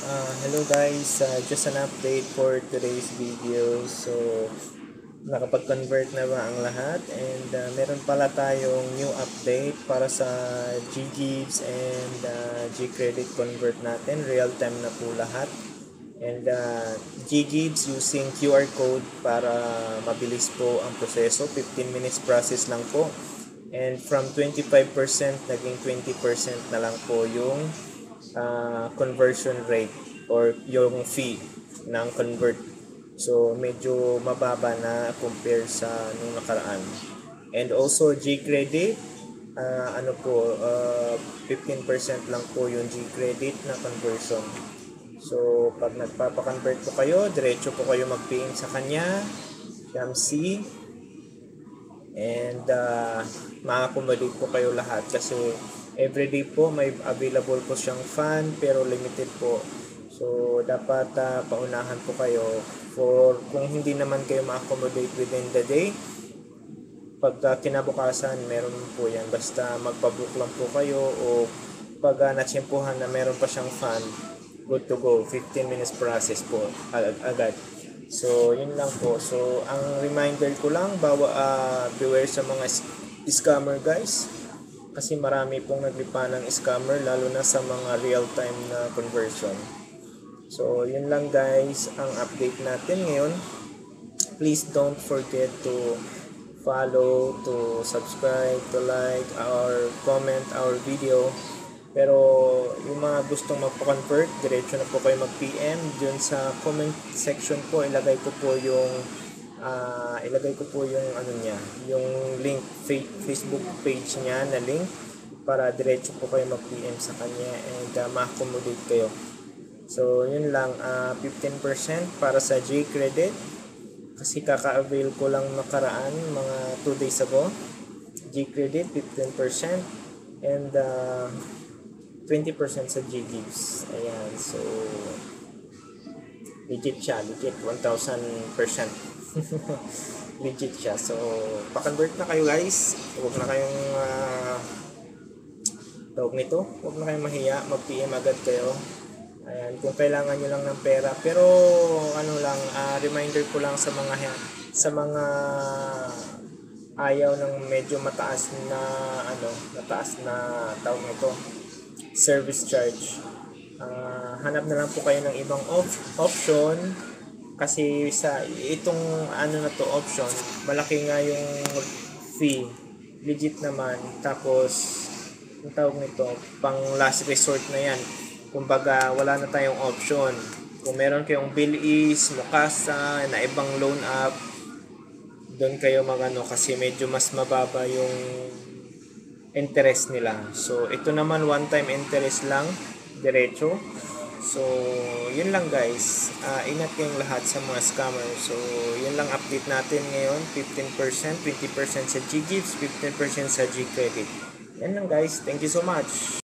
Hello guys, just an update for today's video. So, nakapag-convert na ba ang lahat? And meron pala tayong new update para sa GGives and Gcredit convert natin. Real time na po lahat. And GGives using QR code para mabilis po ang proseso. 15 minutes process lang po. And from 25% naging 20% na lang po yung conversion rate or yung fee ng convert. So medyo mababa na compare sa nung nakaraan. And also Gcredit, 15% lang po yung Gcredit na conversion. So pag nagpapa-convert po kayo, diretso po kayo mag-PM sa kanya, Shamsi, and ma-accommodate po kayo lahat kasi everyday po may available po siyang fund pero limited po. So dapat paunahan po kayo for kung hindi naman kayo ma-accommodate within the day. Pag kinabukasan meron po yan, basta magpabook lang po kayo o pag natsimpuhan na meron pa siyang fund, good to go, 15 minutes process po agad. So yun lang po. So ang reminder ko lang, beware sa mga scammer guys, kasi marami pong naglipa ng scammer lalo na sa mga real time na conversion. So yun lang guys ang update natin ngayon. Please don't forget to follow, to subscribe, to like or comment our video. Pero yung mga gustong magpa-convert, diretso na po kayo mag-PM dun sa comment section po. Ilagay ko po yung yung link, Facebook page niya na link para diretso po kayo mag-PM sa kanya and ma-accommodate kayo. So yun lang, 15% para sa Gcredit kasi kaka-avail ko lang nakaraan mga 2 days ago. Gcredit 15% and 20% sa GGives. Ayan, so legit siya, legit 1,000%. Legit siya. So pa-convert na kayo guys. Huwag na kayong tawag nito, huwag na kayong mahiya, mag-PM agad kayo. Ayan, kung kailangan nyo lang ng pera. Pero reminder ko lang sa mga ayaw ng medyo mataas na tawag nito, service charge. Hanap na lang po kayo ng ibang option kasi sa itong option, malaki nga yung fee, legit naman, tapos ang tawag nito, pang last resort na yan. Kumbaga wala na tayong option. Kung meron kayong Bilis, Mukasa na ibang loan app, doon kayo kasi medyo mas mababa yung interest nila. So ito naman one time interest lang, diretso. So yun lang guys, ingat kayong lahat sa mga scammer. So yun lang update natin ngayon. 15%, 20% sa GGives, 15% sa Gcredit. Yan lang guys, thank you so much.